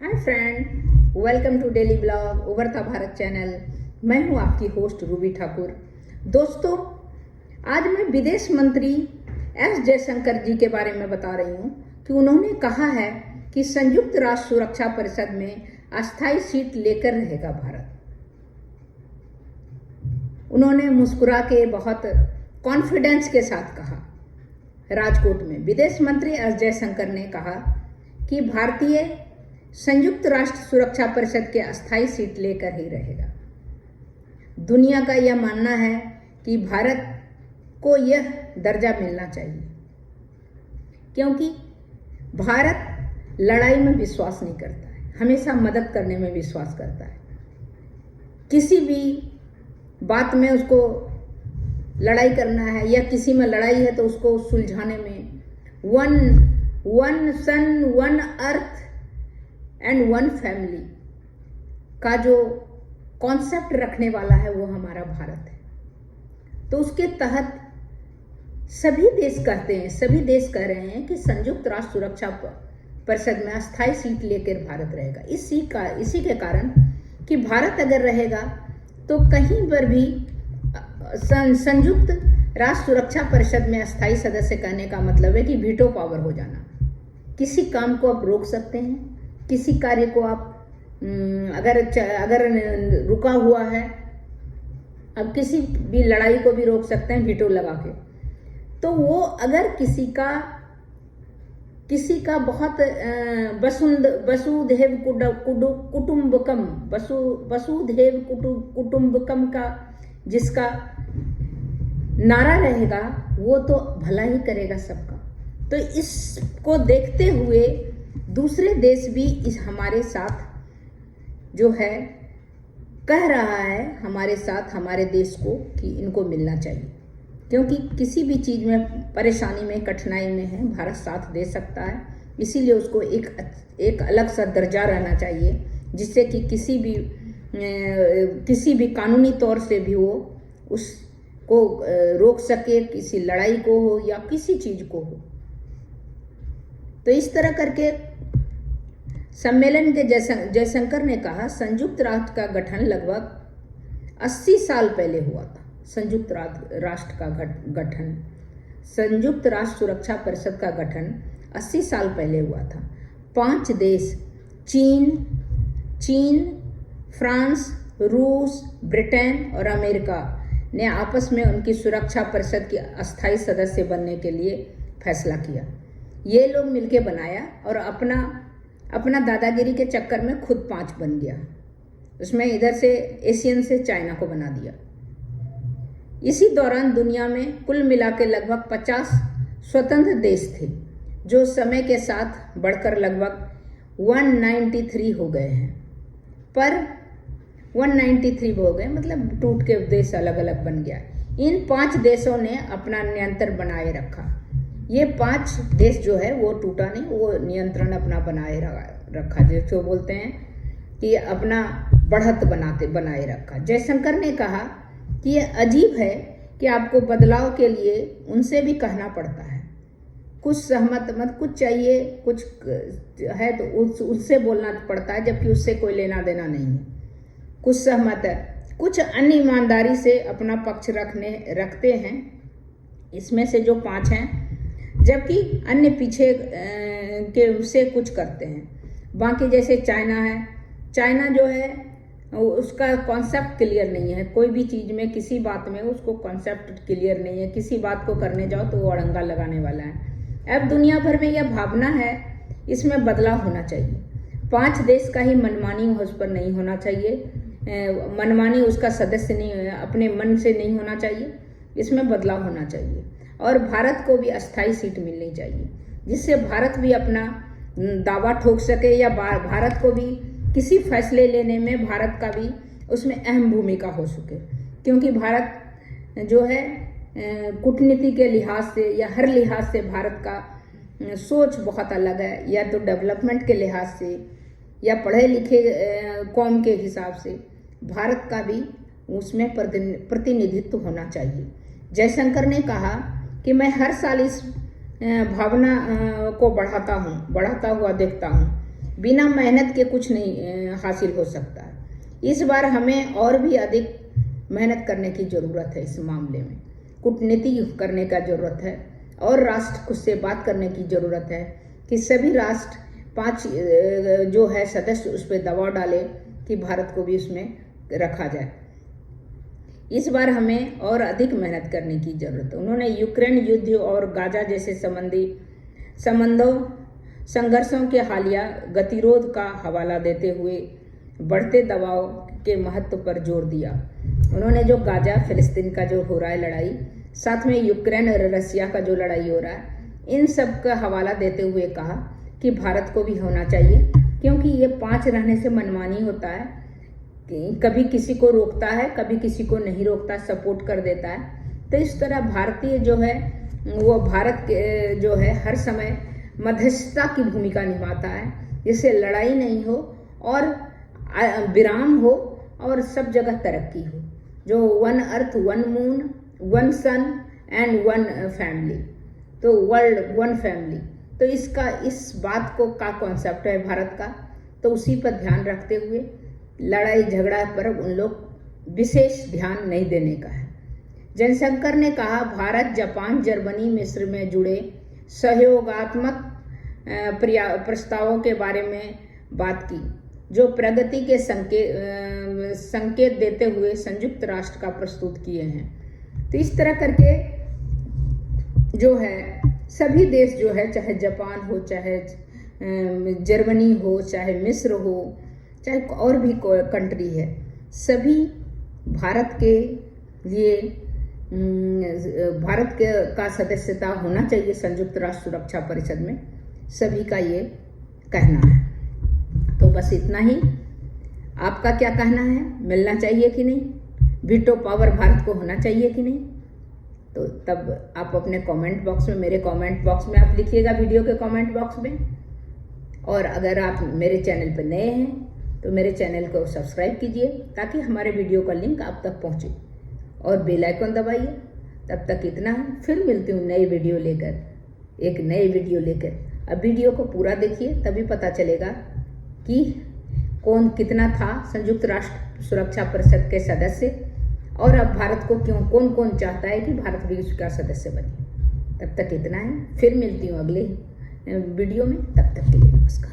Hi friend, welcome to daily blog उभरता Bharat channel. मैं हूं आपकी होस्ट रूबी ठाकुर। दोस्तों, आज मैं विदेश मंत्री एस जयशंकर जी के बारे में बता रही हूं कि उन्होंने कहा है कि संयुक्त राष्ट्र सुरक्षा परिषद में अस्थायी सीट लेकर रहेगा भारत। उन्होंने मुस्कुरा के बहुत कॉन्फिडेंस के साथ कहा। राजकोट में विदेश मंत्री एस जयशंकर ने कहा कि भारतीय संयुक्त राष्ट्र सुरक्षा परिषद के अस्थायी सीट लेकर ही रहेगा। दुनिया का यह मानना है कि भारत को यह दर्जा मिलना चाहिए क्योंकि भारत लड़ाई में विश्वास नहीं करता है, हमेशा मदद करने में विश्वास करता है। किसी भी बात में उसको लड़ाई करना है या किसी में लड़ाई है तो उसको सुलझाने में one sun one earth and one family का जो कॉन्सेप्ट रखने वाला है वो हमारा भारत है। तो उसके तहत सभी देश कह रहे हैं कि संयुक्त राष्ट्र सुरक्षा परिषद में अस्थायी सीट लेकर भारत रहेगा। इसी के कारण कि भारत अगर रहेगा तो कहीं पर भी संयुक्त राष्ट्र सुरक्षा परिषद में अस्थायी सदस्य कहने का मतलब है कि वीटो पावर हो जाना। किसी काम को आप रोक सकते हैं, किसी कार्य को आप अगर रुका हुआ है, अब किसी भी लड़ाई को भी रोक सकते हैं वीटो लगा के। तो वो अगर किसी का बहुत वसुधैव कुटुंबकम का जिसका नारा रहेगा वो तो भला ही करेगा सबका। तो इसको देखते हुए दूसरे देश भी हमारे साथ जो है कह रहा है हमारे साथ हमारे देश को कि इनको मिलना चाहिए, क्योंकि किसी भी चीज़ में परेशानी में काठिनाई में है भारत साथ दे सकता है। इसीलिए उसको एक अलग सा दर्जा रहना चाहिए जिससे कि किसी भी कानूनी तौर से भी वो उसको रोक सके, किसी लड़ाई को हो या किसी चीज़ को हो। तो इस तरह करके सम्मेलन के जयशंकर ने कहा संयुक्त राष्ट्र का गठन लगभग 80 साल पहले हुआ था। संयुक्त राष्ट्र सुरक्षा परिषद का गठन 80 साल पहले हुआ था। 5 देश चीन, फ्रांस, रूस, ब्रिटेन और अमेरिका ने आपस में उनकी सुरक्षा परिषद की अस्थायी सदस्य बनने के लिए फैसला किया। ये लोग मिलके बनाया और अपना दादागिरी के चक्कर में खुद 5 बन गया। उसमें इधर से एशियन से चाइना को बना दिया। इसी दौरान दुनिया में कुल मिला के लगभग 50 स्वतंत्र देश थे जो समय के साथ बढ़कर लगभग 193 हो गए हैं। पर 193 हो गए मतलब टूट के देश अलग अलग बन गया। इन 5 देशों ने अपना नियंत्रण बनाए रखा। ये 5 देश जो है वो टूटा नहीं, वो नियंत्रण अपना बनाए रखा, जिसको बोलते हैं कि अपना बढ़त बनाए रखा। जयशंकर ने कहा कि ये अजीब है कि आपको बदलाव के लिए उनसे भी कहना पड़ता है। कुछ सहमत मत कुछ चाहिए, कुछ है तो उससे बोलना पड़ता है, जबकि उससे कोई लेना देना नहीं है। कुछ सहमत है, कुछ अन्य ईमानदारी से अपना पक्ष रखते हैं, इसमें से जो 5 हैं, जबकि अन्य पीछे के उससे कुछ करते हैं। बाकी जैसे चाइना है, चाइना जो है उसका कॉन्सेप्ट क्लियर नहीं है। कोई भी चीज़ में किसी बात में उसको कॉन्सेप्ट क्लियर नहीं है। किसी बात को करने जाओ तो वो अड़ंगा लगाने वाला है। अब दुनिया भर में यह भावना है, इसमें बदलाव होना चाहिए। 5 देश का ही मनमानी उस पर नहीं होना चाहिए, मनमानी उसका सदस्य नहीं, अपने मन से नहीं होना चाहिए। इसमें बदलाव होना चाहिए और भारत को भी अस्थायी सीट मिलनी चाहिए, जिससे भारत भी अपना दावा ठोक सके या भारत को भी किसी फैसले लेने में भारत का भी उसमें अहम भूमिका हो सके। क्योंकि भारत जो है कूटनीति के लिहाज से या हर लिहाज से भारत का सोच बहुत अलग है, या तो डेवलपमेंट के लिहाज से या पढ़े लिखे कौम के हिसाब से भारत का भी उसमें प्रतिनिधित्व होना चाहिए। जयशंकर ने कहा कि मैं हर साल इस भावना को बढ़ाता हुआ देखता हूँ बिना मेहनत के कुछ नहीं हासिल हो सकता है। इस बार हमें और भी अधिक मेहनत करने की ज़रूरत है। इस मामले में कूटनीति करने का ज़रूरत है और राष्ट्र से बात करने की ज़रूरत है कि सभी राष्ट्र 5 जो है सदस्य उस पर दबाव डाले कि भारत को भी उसमें रखा जाए। इस बार हमें और अधिक मेहनत करने की ज़रूरत है। उन्होंने यूक्रेन युद्ध और गाजा जैसे संघर्षों के हालिया गतिरोध का हवाला देते हुए बढ़ते दबाव के महत्व पर जोर दिया। उन्होंने जो गाजा फिलिस्तीन का जो हो रहा है लड़ाई, साथ में यूक्रेन और रसिया का जो लड़ाई हो रहा है, इन सब का हवाला देते हुए कहा कि भारत को भी होना चाहिए, क्योंकि ये 5 रहने से मनमानी होता है, कभी किसी को रोकता है, कभी किसी को नहीं रोकता, सपोर्ट कर देता है। तो इस तरह भारतीय जो है वो भारत के जो है हर समय मध्यस्थता की भूमिका निभाता है, जिससे लड़ाई नहीं हो और विराम हो और सब जगह तरक्की हो। जो 1 अर्थ 1 मून 1 सन एंड 1 फैमिली, तो वर्ल्ड 1 फैमिली, तो इस बात को का कॉन्सेप्ट है भारत का। तो उसी पर ध्यान रखते हुए लड़ाई झगड़ा पर उन लोग विशेष ध्यान नहीं देने का है। जयशंकर ने कहा, भारत, जापान, जर्मनी, मिस्र में जुड़े सहयोगात्मक प्रस्तावों के बारे में बात की, जो प्रगति के संकेत देते हुए संयुक्त राष्ट्र का प्रस्तुत किए हैं। तो इस तरह करके जो है सभी देश जो है, चाहे जापान हो, चाहे जर्मनी हो, चाहे मिस्र हो, चाहे और भी कंट्री है, सभी भारत के लिए भारत का सदस्यता होना चाहिए संयुक्त राष्ट्र सुरक्षा परिषद में, सभी का ये कहना है। तो बस इतना ही। आपका क्या कहना है? मिलना चाहिए कि नहीं? वीटो पावर भारत को होना चाहिए कि नहीं? तो तब आप अपने कमेंट बॉक्स में, मेरे कमेंट बॉक्स में आप लिखिएगा, वीडियो के कमेंट बॉक्स में। और अगर आप मेरे चैनल पर नए हैं तो मेरे चैनल को सब्सक्राइब कीजिए, ताकि हमारे वीडियो का लिंक आप तक पहुंचे, और बेल आइकन दबाइए। तब तक इतना है, फिर मिलती हूँ नई वीडियो लेकर, एक नई वीडियो लेकर। अब वीडियो को पूरा देखिए, तभी पता चलेगा कि कौन कितना था संयुक्त राष्ट्र सुरक्षा परिषद के सदस्य, और अब भारत को कौन कौन चाहता है कि भारत भी उसका सदस्य बने। तब तक इतना है, फिर मिलती हूँ अगले वीडियो में। तब तक के लिए नमस्कार।